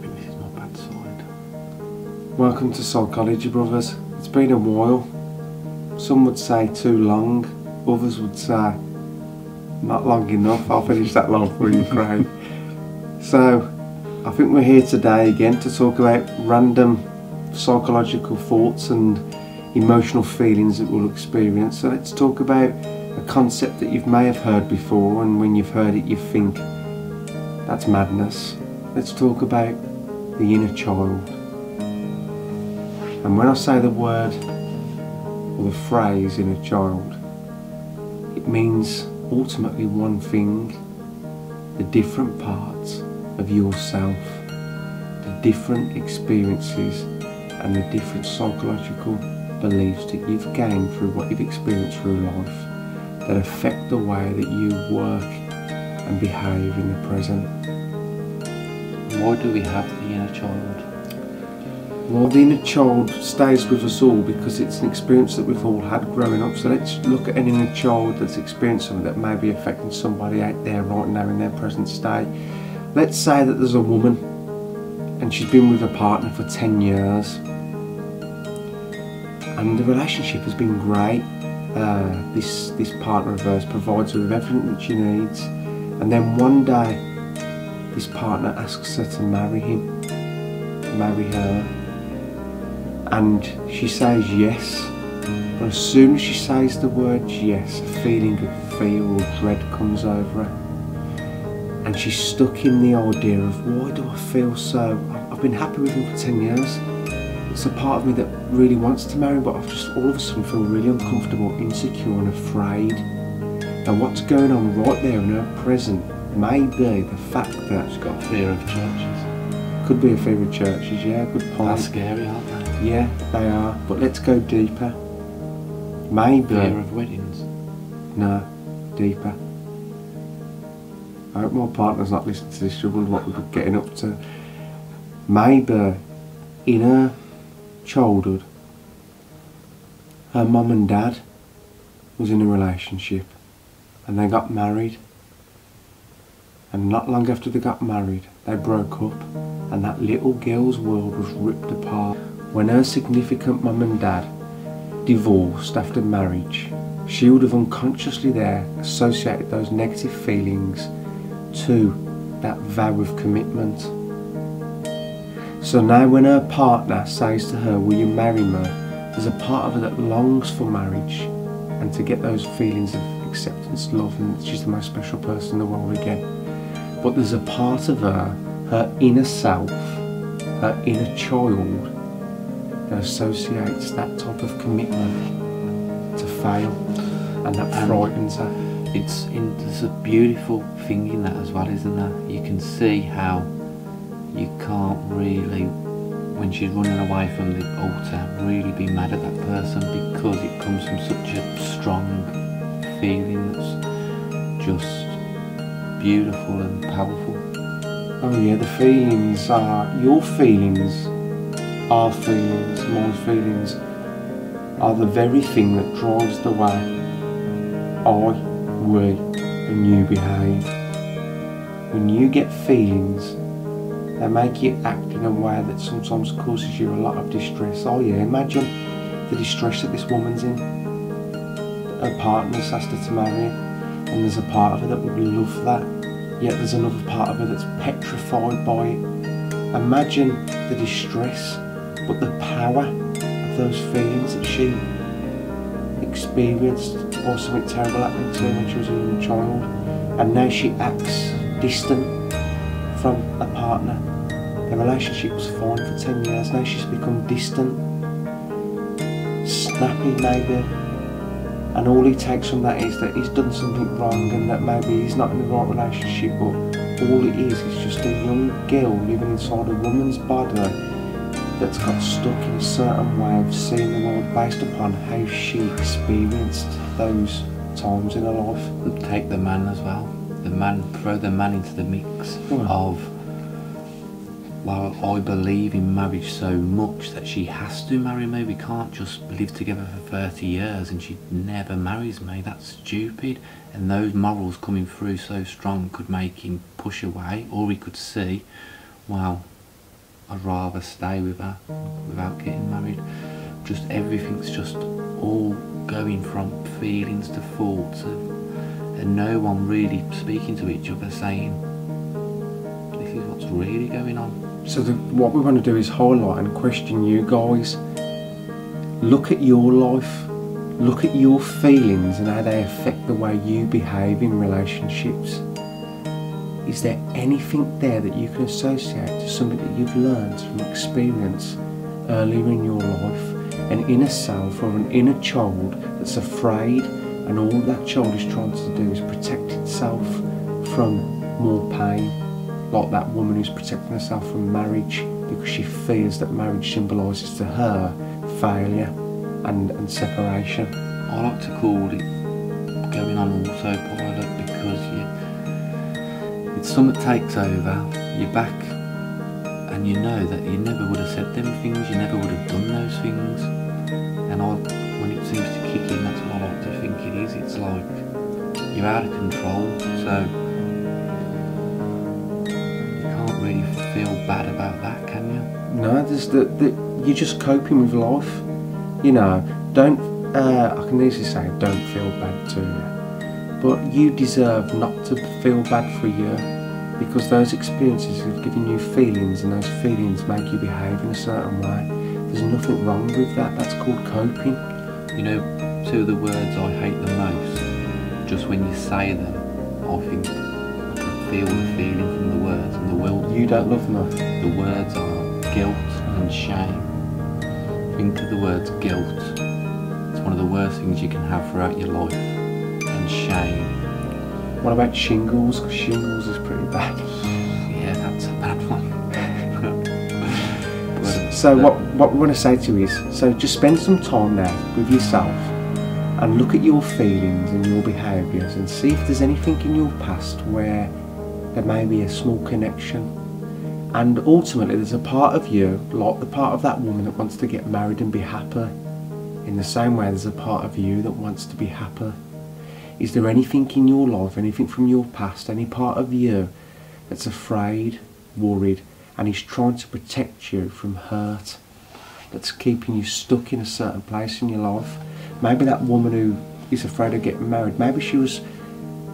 This is my bad side. Welcome to Psychology, brothers. It's been a while. Some would say too long, others would say not long enough. I'll finish that long for you, Craig. So, I think we're here today again to talk about random psychological thoughts and emotional feelings that we'll experience. So let's talk about a concept that you may have heard before, and when you've heard it you think, that's madness. Let's talk about the inner child. And when I say the word or the phrase inner child, it means ultimately one thing: the different parts of yourself, the different experiences and the different psychological beliefs that you've gained through what you've experienced through life that affect the way that you work and behave in the present. Why do we have the inner child? Well, the inner child stays with us all because it's an experience that we've all had growing up. So let's look at an inner child that's experienced something that may be affecting somebody out there right now in their present state. Let's say that there's a woman and she's been with a partner for 10 years and the relationship has been great. This partner of hers provides her with everything that she needs, and then one day this partner asks her to marry him, marry her, and she says yes. But as soon as she says the word yes, a feeling of fear or dread comes over her, and she's stuck in the idea of, why do I feel so? I've been happy with him for 10 years. It's a part of me that really wants to marry, but I've just all of a sudden feel really uncomfortable, insecure and afraid. Now what's going on right there in her present may be the fact that She's got fear of churches. could be a fear of churches, yeah, good point. They're scary, aren't they? Yeah, they are, but let's go deeper. Maybe. Fear of weddings. No, deeper. I hope my partner's not listening to this, she wonder what we're getting up to. Maybe in her childhood, her mum and dad was in a relationship and they got married, and not long after they got married they broke up, and that little girl's world was ripped apart. When her significant mum and dad divorced after marriage, she would have unconsciously there associated those negative feelings to that vow of commitment. So now when her partner says to her, will you marry me, there's a part of her that longs for marriage and to get those feelings of acceptance, love, and she's the most special person in the world again. But there's a part of her, her inner self, her inner child, that associates that type of commitment to fail, and that frightens her. There's a beautiful thing in that as well, isn't there? You can see how you can't really, when she's running away from the altar, really be mad at that person, because it comes from such a strong feeling that's just beautiful and powerful. Oh yeah, the feelings are, your feelings, our feelings, my feelings are the very thing that drives the way we and you behave. When you get feelings, they make you act in a way that sometimes causes you a lot of distress. Oh yeah, imagine the distress that this woman's in. Her partner's asked her to marry, and there's a part of her that would love that, yet there's another part of her that's petrified by it. Imagine the distress, but the power of those feelings that she experienced by something terrible happening to her when she was a young child, and now she acts distant from a partner. The relationship was fine for 10 years, now she's become distant, snappy maybe, and all he takes from that is that he's done something wrong and that maybe he's not in the right relationship, but all it is just a young girl living inside a woman's body that's got stuck in a certain way of seeing the world based upon how she experienced those times in her life. Take the man as well. The man, throw the man into the mix of well, I believe in marriage so much that she has to marry me. We can't just live together for 30 years and she never marries me. That's stupid. And those morals coming through so strong could make him push away, or he could see, well, I'd rather stay with her without getting married. Just everything's just all going from feelings to thoughts, and no one really speaking to each other saying, this is what's really going on. So what we want to do is highlight and question you guys. Look at your life, look at your feelings and how they affect the way you behave in relationships. Is there anything there that you can associate to something that you've learned from experience earlier in your life? An inner self or an inner child that's afraid, and all that child is trying to do is protect itself from more pain, like that woman who's protecting herself from marriage because she fears that marriage symbolises to her failure and separation. I like to call it going on autopilot, because it's something that takes over, you're back, and you know that you never would have said them things, you never would have done those things. And when it seems to kick in, that's what I like to think it is. It's like you're out of control, so you can't really feel bad about that, can you? No, you're just coping with life. You know, I can easily say don't feel bad to you, but you deserve not to feel bad for you, because those experiences have given you feelings, and those feelings make you behave in a certain way. There's nothing wrong with that. That's called coping. You know, two of the words I hate the most, just when you say them, I think I can feel the feeling from the words, and the will. You don't love them. The words are guilt and shame. Think of the words guilt. It's one of the worst things you can have throughout your life, and shame. What about shingles? Because shingles is pretty bad. Yeah, that's a bad one. So what we want to say to you is, so just spend some time now with yourself and look at your feelings and your behaviours, and see if there's anything in your past where there may be a small connection. And ultimately there's a part of you, like the part of that woman that wants to get married and be happy. In the same way there's a part of you that wants to be happy. Is there anything in your life, anything from your past, any part of you that's afraid, worried, and is trying to protect you from hurt, that's keeping you stuck in a certain place in your life? Maybe that woman who is afraid of getting married, maybe she was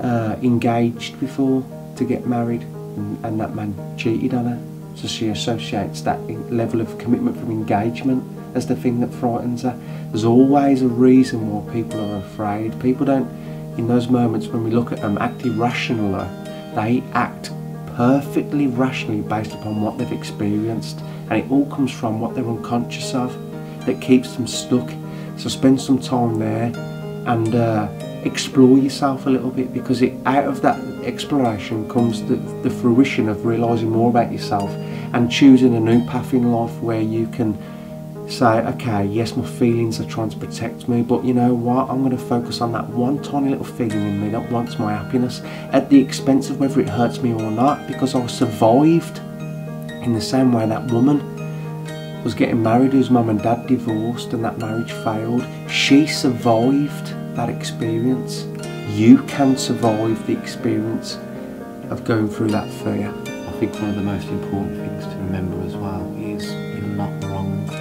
engaged before to get married, and that man cheated on her, so she associates that level of commitment from engagement as the thing that frightens her. There's always a reason why people are afraid. People don't, in those moments when we look at them, act irrationally. They act perfectly rationally based upon what they've experienced, and it all comes from what they're unconscious of that keeps them stuck. So spend some time there and explore yourself a little bit, because out of that exploration comes the fruition of realising more about yourself and choosing a new path in life where you can say, okay, yes, my feelings are trying to protect me, but you know what, I'm going to focus on that one tiny little feeling in me that wants my happiness at the expense of whether it hurts me or not, because I survived. In the same way that woman was getting married whose mum and dad divorced and that marriage failed, she survived that experience. You can survive the experience of going through that fear. I think one of the most important things to remember as well is you're not wrong to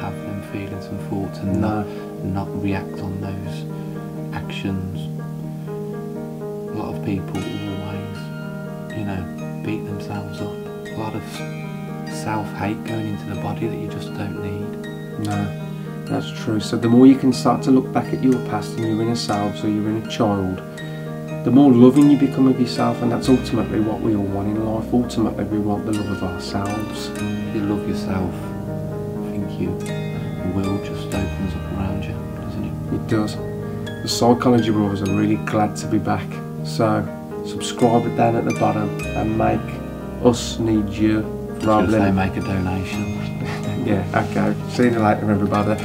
have them feelings and thoughts, and not react on those actions. A lot of people always, you know, beat themselves up. A lot of self-hate going into the body that you just don't need. No, that's true. So the more you can start to look back at your past and your inner selves or your inner child, the more loving you become of yourself, and that's ultimately what we all want in life. Ultimately we want the love of ourselves. If you love yourself, I think the world just opens up around you, doesn't it? It does. The Psychology Brothers are really glad to be back. So subscribe it down at the bottom and make us need you. Rather than they make a donation. Yeah, okay. See you later, everybody.